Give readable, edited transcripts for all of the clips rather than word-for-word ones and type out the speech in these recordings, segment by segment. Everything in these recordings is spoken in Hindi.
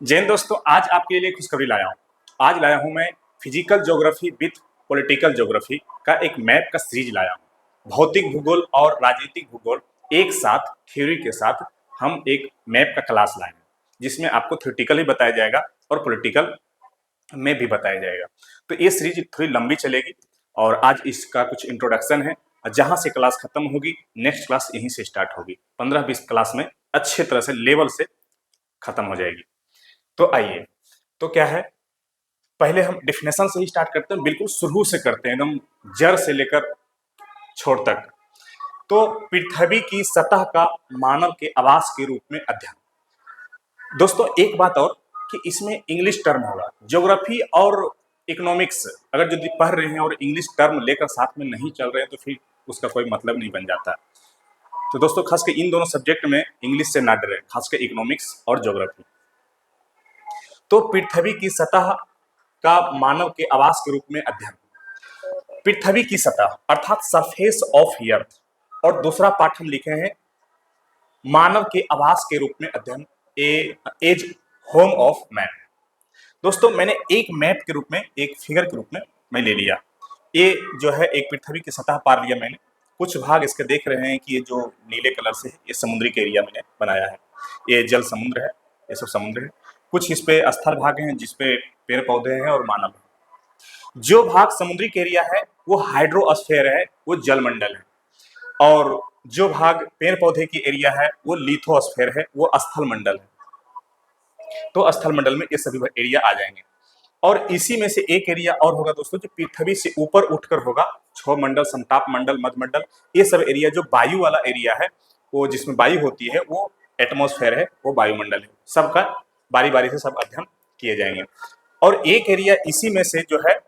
जैन दोस्तों, आज आपके लिए खुशखबरी लाया हूँ। आज लाया हूँ मैं physical geography with political geography का एक मैप का सीरीज लाया हूँ। भौतिक भूगोल और राजनीतिक भूगोल एक साथ थ्योरी के साथ हम एक मैप का क्लास लाए हैं, जिसमें आपको थ्योरेटिकल ही बताया जाएगा और पॉलिटिकल में भी बताया जाएगा। तो ये सीरीज थोड़ी लंबी चलेगी और आज इसका कुछ इंट्रोडक्शन है। जहां से क्लास खत्म होगी, नेक्स्ट क्लास यहीं से स्टार्ट होगी। 15-20 क्लास में अच्छे तरह से लेवल से खत्म हो जाएगी। तो आइए, तो क्या है, पहले हम डेफिनेशन से ही स्टार्ट करते हैं, बिल्कुल शुरू से करते हैं, एकदम जड़ से लेकर छोर तक। तो पृथ्वी की सतह का मानव के आवास के रूप में अध्ययन। दोस्तों एक बात और कि इसमें इंग्लिश टर्म होगा। ज्योग्राफी और इकोनॉमिक्स अगर यदि पढ़ रहे हैं और इंग्लिश टर्म लेकर साथ में नहीं चल रहे हैं तो फिर उसका कोई मतलब नहीं बन जाता। तो दोस्तों खासकर इन दोनों सब्जेक्ट में इंग्लिश से ना डरे, खासकर इकोनॉमिक्स और ज्योग्राफी। तो पृथ्वी की सतह का मानव के आवास के रूप में अध्ययन। पृथ्वी की सतह अर्थात सरफेस ऑफ अर्थ, और दूसरा पाठ हम लिखे हैं मानव के आवास के रूप में अध्ययन, एज होम ऑफ मैन। दोस्तों मैंने एक मैप के रूप में, एक फिगर के रूप में मैं ले लिया। ये जो है एक पृथ्वी की सतह पार लिया मैंने। कुछ भाग इसके देख रहे हैं कि ये जो नीले कलर से है ये समुद्री के एरिया मैंने बनाया है। ये जल समुद्र है, ये सब समुद्र है। कुछ इस पे स्थल भाग हैं जिसपे पेड़ पौधे हैं और मानव है। जो भाग समुद्री के एरिया है वो हाइड्रोस्फीयर है, वो जलमंडल है। और जो भाग पेड़ पौधे की एरिया है वो लिथोस्फीयर है, वो स्थल मंडल है। तो स्थल मंडल में ये सभी एरिया आ जाएंगे। और इसी में से एक एरिया और होगा दोस्तों जो पृथ्वी से ऊपर उठकर होगा, क्षोभ मंडल, समताप मंडल, मध्यमंडल। ये सब एरिया जो वायु वाला एरिया है, वो जिसमें वायु होती है वो एटमॉस्फेयर है, वो वायुमंडल है। सबका बारी बारी से सब अध्ययन किए जाएंगे। और एक एरिया इसी में से जो है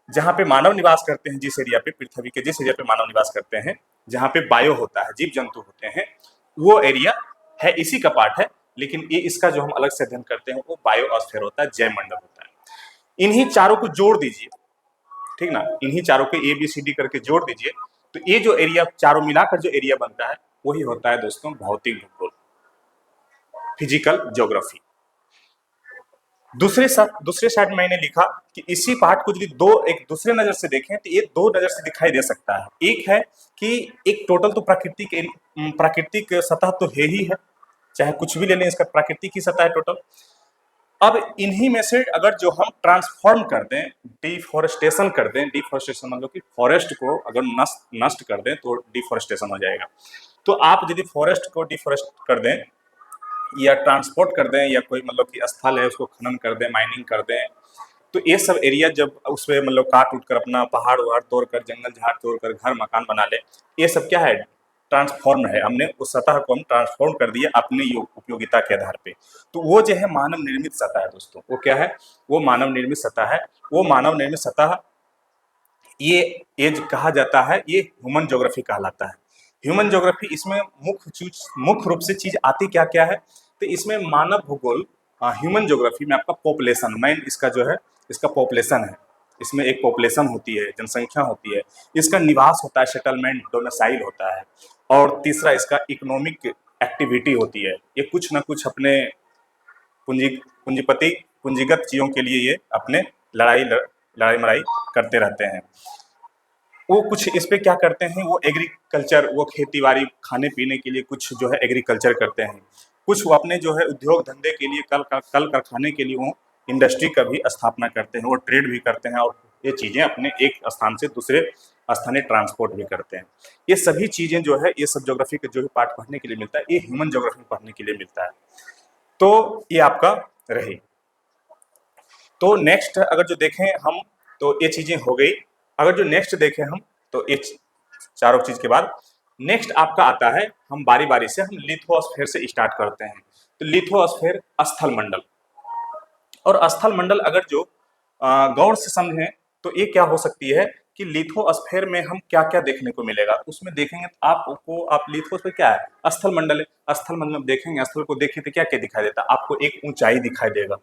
जहाँ पे मानव निवास करते हैं, जिस एरिया पे पृथ्वी के जिस एरिया पे मानव निवास करते हैं, जहाँ पे बायो होता है, जीव जंतु होते हैं, वो एरिया है इसी का पार्ट है। लेकिन ये इसका जो हम अलग से अध्ययन करते हैं वो बायोस्फीयर होता है, जैव मंडल होता है। इन्हीं चारों को जोड़ दीजिए, ठीक ना, इन्हीं चारों को ABCD करके जोड़ दीजिए, तो ये जो एरिया चारों मिलाकर जो एरिया बनता है वही होता है दोस्तों भौतिक भूगोल, फिजिकल ज्योग्राफी। दूसरे साइड मैंने लिखा कि इसी पार्ट को यदि एक दूसरे नजर से देखें तो ये दो नजर से दिखाई दे सकता है। एक है कि एक टोटल तो प्राकृतिक सतह तो है ही है, चाहे कुछ भी ले लें, इसका प्राकृतिक ही सतह है टोटल। अब इन्हीं में से अगर जो हम ट्रांसफॉर्म कर दें, डिफॉरेस्टेशन कर दें, डिफॉरेस्टेशन मतलब कि फॉरेस्ट को अगर नष्ट कर दें तो डिफॉरेस्टेशन हो जाएगा। तो आप यदि फॉरेस्ट को डिफॉरेस्ट कर दें या ट्रांसपोर्ट कर दें या कोई मतलब कि स्थल है उसको खनन कर दें, माइनिंग कर दें, तो ये सब एरिया जब उस पर मतलब काट उठ कर अपना पहाड़ वहाड़ तोड़कर, जंगल झाड़ तोड़कर घर मकान बना ले, ये सब क्या है, ट्रांसफॉर्म है। हमने उस सतह को हम ट्रांसफॉर्म कर दिया अपने उपयोगिता के आधार पे। तो वो जो है मानव निर्मित सतह है दोस्तों। वो क्या है, वो मानव निर्मित सतह है। वो मानव निर्मित सतह ये जो कहा जाता है ये ह्यूमन ज्योग्राफी कहलाता है। ह्यूमन ज्योग्राफी इसमें मुख्य रूप से चीज आती क्या क्या है, तो इसमें मानव भूगोल, ह्यूमन ज्योग्राफी में आपका पॉपुलेशन, मेन इसका जो है इसका पॉपुलेशन है। इसमें एक पॉपुलेशन होती है, जनसंख्या होती है, इसका निवास होता है, सेटलमेंट, डोमिसाइल होता है। और तीसरा इसका इकोनॉमिक एक्टिविटी होती है। ये कुछ ना कुछ अपने पूंजीगत चीजों के लिए ये अपने लड़ाई मड़ाई करते रहते हैं। वो कुछ इस पे क्या करते हैं, वो एग्रीकल्चर, वो खेती बाड़ी, खाने पीने के लिए कुछ जो है एग्रीकल्चर करते हैं। कुछ वो अपने जो है उद्योग धंधे के लिए, कल कारखाने के लिए वो इंडस्ट्री का भी स्थापना करते हैं, वो ट्रेड भी करते हैं, और ये चीज़ें अपने एक स्थान से दूसरे स्थानीय ट्रांसपोर्ट भी करते हैं। ये सभी चीज़ें जो है, ये सब ज्योग्राफी का जो भी पार्ट पढ़ने के लिए मिलता है, ये ह्यूमन ज्योग्राफी में पढ़ने के लिए मिलता है। तो ये आपका रही। तो नेक्स्ट अगर जो देखें हम, तो ये चीज़ें हो गई। अगर जो नेक्स्ट देखें हम, तो ये चारों चीज के बाद नेक्स्ट आपका आता है, हम बारी बारी से हम लिथोस्फीयर से स्टार्ट करते हैं। तो लिथोस्फीयर स्थल मंडल, और स्थल मंडल अगर जो गौर से समझें तो ये क्या हो सकती है कि लिथोस्फीयर में हम क्या क्या देखने को मिलेगा। उसमें देखेंगे तो आपको, आप लिथोस्फीयर क्या है, स्थल मंडल है। स्थल मंडल में देखेंगे, स्थल को देखें तो क्या क्या दिखाई देता है आपको, एक ऊंचाई दिखाई देगा,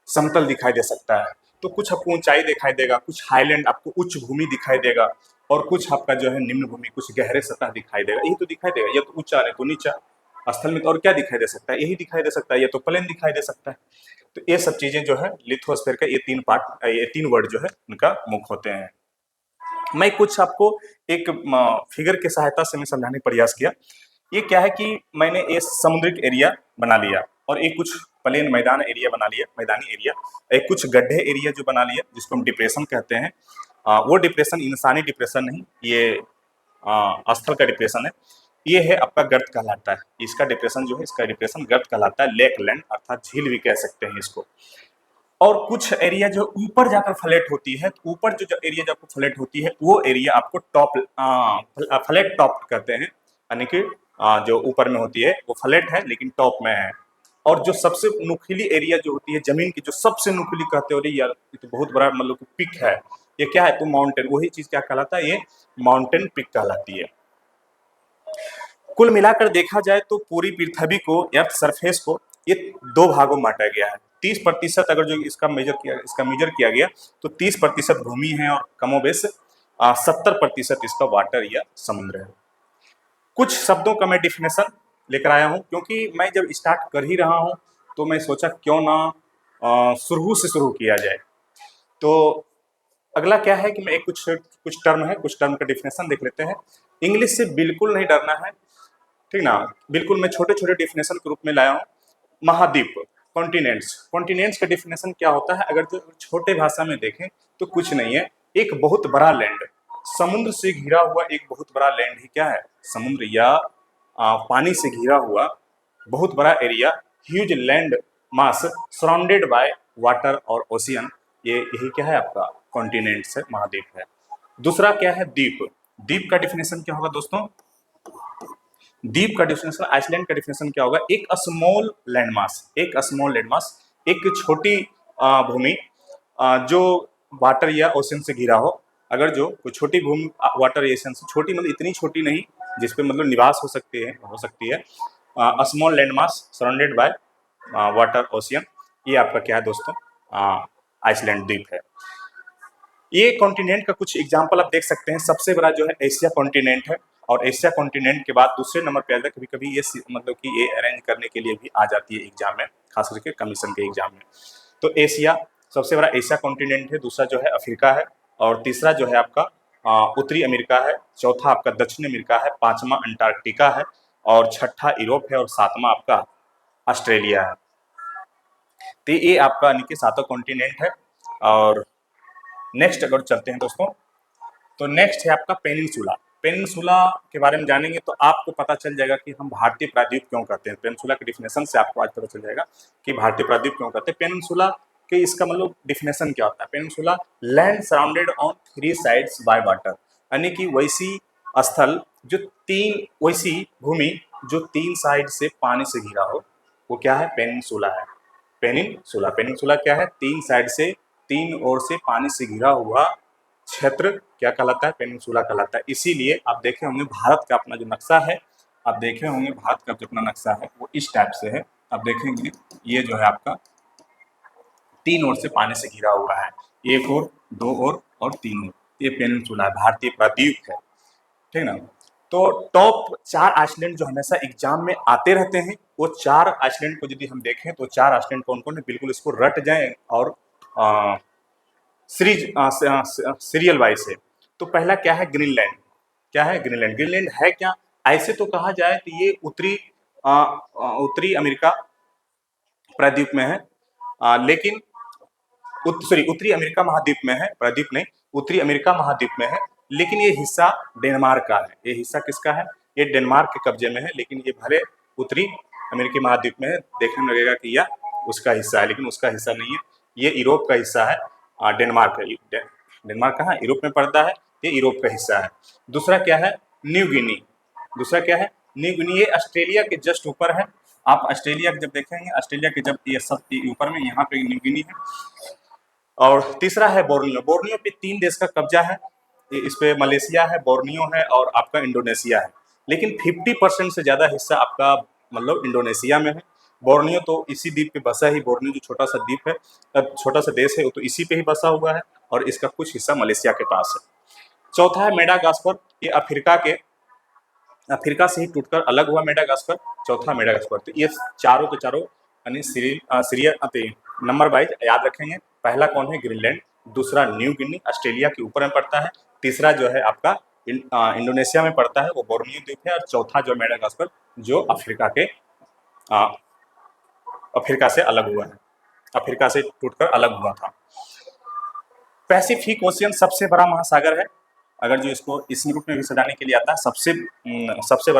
समतल दिखाई दे सकता है, तो कुछ आपको ऊंचाई दिखाई देगा, कुछ हाईलैंड आपको उच्च भूमि दिखाई देगा, और कुछ आपका जो है निम्न भूमि, कुछ गहरे सतह दिखाई देगा। ये तो दिखाई देगा, ये तो ऊंचा है तो नीचा। स्थल में और क्या दिखाई दे सकता है, यही दिखाई दे सकता है, या तो प्लेन दिखाई दे सकता है। तो ये सब चीजें जो है लिथोस्फीयर का ये 3 पार्ट, ये 3 वर्ड जो है उनका मुख्य होते हैं। मैं कुछ आपको एक फिगर की सहायता से मैं समझाने का प्रयास किया। ये क्या है कि मैंने ये समुद्रिक एरिया बना लिया और एक कुछ प्लेन मैदान एरिया बना लिया, मैदानी एरिया, एक कुछ गड्ढे एरिया जो बना लिया जिसको हम डिप्रेशन कहते हैं। वो डिप्रेशन इंसानी डिप्रेशन नहीं, ये स्थल का डिप्रेशन है। ये है आपका गर्त कहलाता है, इसका डिप्रेशन जो है, इसका डिप्रेशन गर्त कहलाता है, लेक लैंड अर्थात झील भी कह सकते हैं इसको। और कुछ एरिया जो ऊपर जाकर फ्लैट होती है, तो ऊपर जो एरिया जब फ्लैट होती है वो एरिया आपको टॉप फ्लैट टॉप कहते हैं, यानी कि जो ऊपर में होती है वो फ्लैट है लेकिन टॉप में है। और जो सबसे नुकीली एरिया जो होती है जमीन की, जो सबसे नुकीली कहते हो, यार ये तो बहुत बड़ा मतलब पिक है, ये क्या है, तो माउंटेन, वही चीज क्या कहलाता है, ये माउंटेन पिक कहलाती है। कुल मिलाकर देखा जाए तो पूरी पृथ्वी को, अर्थ सरफेस को, ये 2 भागों में बांटा गया है। 30% अगर जो इसका मेजर किया गया तो 30% भूमि है और कमोबेश 70% इसका वाटर या समुद्र है। कुछ शब्दों का मैं डिफिनेशन लेकर आया हूं, क्योंकि मैं जब स्टार्ट कर ही रहा हूं तो मैं सोचा क्यों ना शुरू से शुरू किया जाए। तो अगला क्या है कि मैं एक कुछ टर्म है, कुछ टर्म का डिफिनेशन देख लेते हैं। इंग्लिश से बिल्कुल नहीं डरना है, ठीक ना, बिल्कुल मैं छोटे छोटे डिफिनेशन के रूप में लाया हूँ। महाद्वीप, कॉन्टिनेंट्स, कॉन्टिनेंट्स का डिफिनेशन क्या होता है, अगर जो छोटे भाषा में देखें तो कुछ नहीं है, एक बहुत बड़ा लैंड, समुद्र से घिरा हुआ एक बहुत बड़ा लैंड ही क्या है, समुद्र या पानी से घिरा हुआ बहुत बड़ा area, huge land mass surrounded by water और ओशियन, ये यही क्या है आपका कॉन्टिनेंट्स है, महाद्वीप है। दूसरा क्या है, द्वीप, द्वीप का डिफिनेशन क्या होगा दोस्तों, द्वीप का डिफिनेशन, आइसलैंड का डिफिनेशन क्या होगा, एक स्मॉल लैंडमास, एक स्मॉल लैंडमास, एक छोटी भूमि जो वाटर या ओशन से घिरा हो। अगर जो कोई छोटी भूमि वाटर या ओशन से छोटी, मतलब इतनी छोटी नहीं जिसपे मतलब निवास हो सकती है, small landmass surrounded by water ocean, ये आपका क्या है दोस्तों, आइसलैंड द्वीप है। ये कॉन्टिनेंट का कुछ एग्जाम्पल आप देख सकते हैं। सबसे बड़ा जो है एशिया कॉन्टिनेंट है, और एशिया कॉन्टिनेंट के बाद दूसरे नंबर पे आता है, कभी कभी ये मतलब कि ये अरेंज करने के लिए भी आ जाती है एग्जाम में, खास करके कमीशन के एग्जाम में। तो एशिया सबसे बड़ा एशिया कॉन्टिनेंट है, दूसरा जो है अफ्रीका है, और तीसरा जो है आपका उत्तरी अमेरिका है, चौथा आपका दक्षिण अमेरिका है, पांचवा अंटार्कटिका है, और छठा यूरोप है, और सातवां आपका ऑस्ट्रेलिया है। तो ये आपका यानी कि 7 कॉन्टिनेंट है। और नेक्स्ट अगर चलते हैं दोस्तों, तो नेक्स्ट है आपका पेनिनसुला। पेनिनसुला के बारे में जानेंगे तो आपको पता चल जाएगा कि हम भारतीय प्रायद्वीप क्यों कहते हैं। पेनिनसुला के डिफिनेशन से आपको आज पता चल जाएगा कि भारतीय प्रायद्वीप क्यों कहते हैं। पेनिनसुला के इसका मतलब डिफिनेशन क्या होता है, peninsula land surrounded on 3 sides by water, यानी कि वैसी स्थल जो 3, वैसी भूमि जो 3 साइड से पानी से घिरा हो, वो क्या है, पेनिनसुला है। पेनिनसुला, पेनिनसुला क्या है, 3 साइड से, 3 ओर से पानी से घिरा हुआ क्षेत्र क्या कहलाता है, पेनिनसुला कहलाता है। इसीलिए आप देखे होंगे भारत का अपना जो नक्शा है, आप देखे होंगे भारत का जो अपना नक्शा है वो इस टाइप से है। आप देखेंगे ये जो है आपका 3 ओर से पानी से घिरा हुआ है, 1 ओर, 2 ओर और 3 ओर, ये पेनिनसुला है, भारतीय प्रायद्वीप है, ठीक ना। तो टॉप 4 आइसलैंड जो हमेशा एग्जाम में आते रहते हैं, वो 4 आइसलैंड को यदि हम देखें तो 4 आइसलैंड कौन कौन है, बिल्कुल इसको रट जाएं और सीरीज सीरियल वाइज है। तो पहला क्या है, ग्रीनलैंड, क्या है ग्रीनलैंड, ग्रीनलैंड है क्या, ऐसे तो कहा जाए तो ये उत्तरी अमेरिका प्रायद्वीप में है, लेकिन उत्तरी अमेरिका महाद्वीप में है, प्रायद्वीप नहीं, उत्तरी अमेरिका महाद्वीप में है, लेकिन ये हिस्सा डेनमार्क का है। ये हिस्सा किसका है, ये डेनमार्क के कब्जे में है, लेकिन ये भले उत्तरी अमेरिकी महाद्वीप में है, देखने में लगेगा कि यह उसका हिस्सा है, लेकिन उसका हिस्सा नहीं है, ये यूरोप का हिस्सा है। डेनमार्क है, डेनमार्क कहाँ, यूरोप में पड़ता है, ये यूरोप का हिस्सा है। दूसरा क्या है, न्यू गिनी, दूसरा क्या है, न्यू गिनी, ये ऑस्ट्रेलिया के जस्ट ऊपर है। आप ऑस्ट्रेलिया जब देखेंगे, ऑस्ट्रेलिया के जब ये सब ऊपर में, यहाँ पे न्यू गिनी है। और तीसरा है बोर्नियो, बोर्नियो पे 3 देश का कब्जा है, इस पे मलेशिया है, बोर्नियो है और आपका इंडोनेशिया है, लेकिन 50% से ज़्यादा हिस्सा आपका मतलब इंडोनेशिया में है। बोर्नियो तो इसी द्वीप पे बसा ही, बोर्नियो जो छोटा सा द्वीप है, छोटा सा देश है, वो तो इसी पे ही बसा हुआ है, और इसका कुछ हिस्सा मलेशिया के पास है। चौथा है मेडागास्कर, ये अफ्रीका के अफ्रीका से ही टूटकर अलग हुआ मेडागास्कर, चौथा मेडागास्कर। तो ये चारों के चारों यानी सीरियल नंबर वाइज याद रखेंगे। पहला कौन है? ग्रीनलैंड। दूसरा न्यू गिनी, ऑस्ट्रेलिया के ऊपर में पड़ता है। तीसरा जो है आपका इंडोनेशिया में पड़ता है, वो बोर्नियो द्वीप है। और चौथा जो मेडागास्कर, जो अफ्रीका से अलग हुआ है, अफ्रीका से टूटकर अलग हुआ था। पैसिफिक ओशियन सबसे बड़ा महासागर है, अगर जो इसको इस रूप में भी सजाने के लिए आता है। सबसे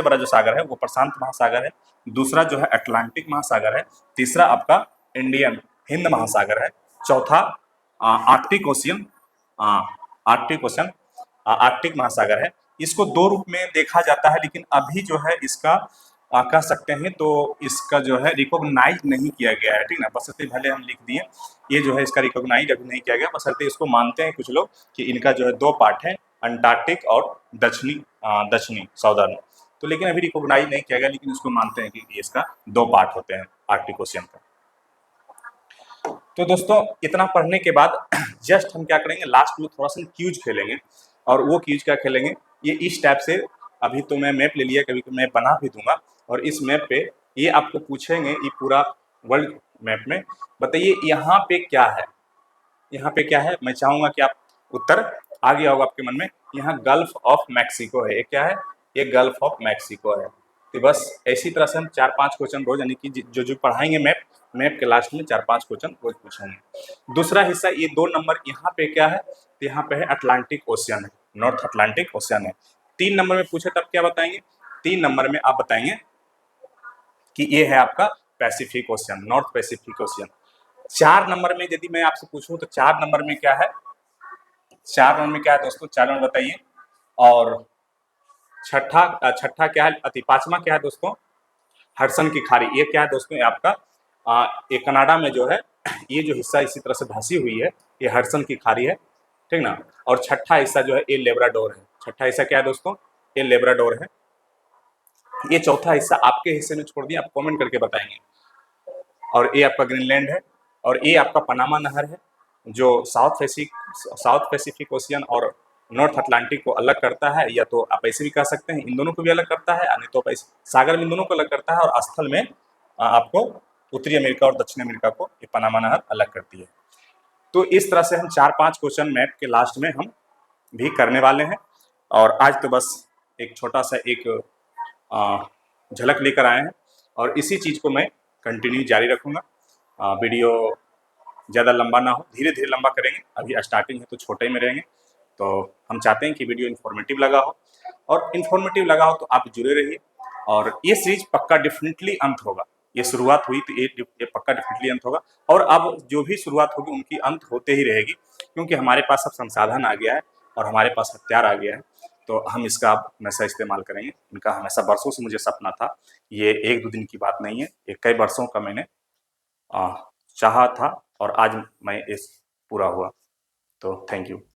बड़ा जो सागर है वो प्रशांत महासागर है। दूसरा जो है अटलांटिक महासागर है। तीसरा आपका इंडियन हिंद महासागर है। चौथा आर्कटिक ओशियन, आर्कटिक महासागर है। इसको दो रूप में देखा जाता है, लेकिन अभी जो है इसका कह सकते हैं तो इसका जो है रिकॉग्नाइज नहीं किया गया है, ठीक ना। बशर्ते भले हम लिख दिए, ये जो है इसका रिकॉग्नाइज अभी नहीं किया गया, बशर्ते इसको मानते हैं कुछ लोग कि इनका जो है दो पार्ट है, अंटार्कटिक और दक्षिणी साउदर्न। तो लेकिन अभी रिकॉग्नाइज नहीं किया गया, लेकिन इसको मानते हैं कि इसका दो पार्ट होते हैं आर्कटिक ओशियन का। तो दोस्तों इतना पढ़ने के बाद जस्ट हम क्या करेंगे, लास्ट में थोड़ा सा क्यूज खेलेंगे। और वो क्यूज क्या खेलेंगे, ये इस टाइप से, अभी तो मैं मैप ले लिया, कभी मैं बना भी दूंगा। और इस मैप पे ये आपको पूछेंगे, ये पूरा वर्ल्ड मैप में बताइए यहाँ पे क्या है, यहाँ पे क्या है। मैं चाहूंगा कि आप उत्तर आ गया होगा आपके मन में। यहाँ गल्फ ऑफ मैक्सिको है, ये क्या है, ये गल्फ ऑफ मैक्सिको है। तो बस इसी तरह से हम 4-5 क्वेश्चन रोज, यानी कि जो पढ़ाएंगे मैप के लास्ट में 4-5 क्वेश्चन रोज पूछेंगे। दूसरा हिस्सा, ये 2 नंबर यहाँ पे क्या है, तो यहाँ पे है अटलांटिक ओशियन है, नॉर्थ अटलांटिक ओशियन है। 3 नंबर में पूछे तब क्या बताएंगे, 3 नंबर में आप बताएंगे कि ये है आपका Pacific ocean, north Pacific ocean. 4 number में यदि मैं आपसे पूछूं तो 4 नंबर में क्या है, 4 नंबर में क्या है दोस्तों, 4 नंबर बताइए। और छठा क्या है, 5वां क्या है दोस्तों, हडसन की खाड़ी। ये क्या है दोस्तों, ये आपका ये कनाडा में जो है, ये जो हिस्सा इसी तरह से धंसी हुई है, ये हडसन की खाड़ी है, ठीक ना। और छठा हिस्सा जो है ये लेब्राडोर है। छठा हिस्सा क्या है दोस्तों, ये लेब्राडोर है। ये चौथा हिस्सा आपके हिस्से में छोड़ दिया, आप कमेंट करके बताएंगे। और ये आपका ग्रीनलैंड है। और ये आपका पनामा नहर है, जो साउथ पैसिफिक ओशियन और नॉर्थ अटलांटिक को अलग करता है। या तो आप ऐसे भी कह सकते हैं, इन दोनों को भी अलग करता है, नहीं तो सागर में इन दोनों को अलग करता है, और स्थल में आपको उत्तरी अमेरिका और दक्षिण अमेरिका को ये पनामा नहर अलग करती है। तो इस तरह से हम 4-5 क्वेश्चन मैप के लास्ट में हम भी करने वाले हैं। और आज तो बस एक छोटा सा एक झलक लेकर आए हैं, और इसी चीज़ को मैं कंटिन्यू जारी रखूँगा। वीडियो ज़्यादा लंबा ना हो, धीरे धीरे लंबा करेंगे, अभी स्टार्टिंग है तो छोटे में रहेंगे। तो हम चाहते हैं कि वीडियो इन्फॉर्मेटिव लगा हो, और इन्फॉर्मेटिव लगा हो तो आप जुड़े रहिए। और ये सीरीज पक्का डेफिनेटली अंत होगा, ये शुरुआत हुई तो ये पक्का डेफिनेटली अंत होगा। और अब जो भी शुरुआत होगी उनकी अंत होते ही रहेगी, क्योंकि हमारे पास अब संसाधन आ गया है और हमारे पास हथियार आ गया है। तो हम इसका अब हमेशा इस्तेमाल करेंगे। इनका हमेशा बरसों से मुझे सपना था, ये 1-2 दिन की बात नहीं है, ये कई वर्षों का मैंने चाहा था, और आज मैं इस पूरा हुआ। तो थैंक यू।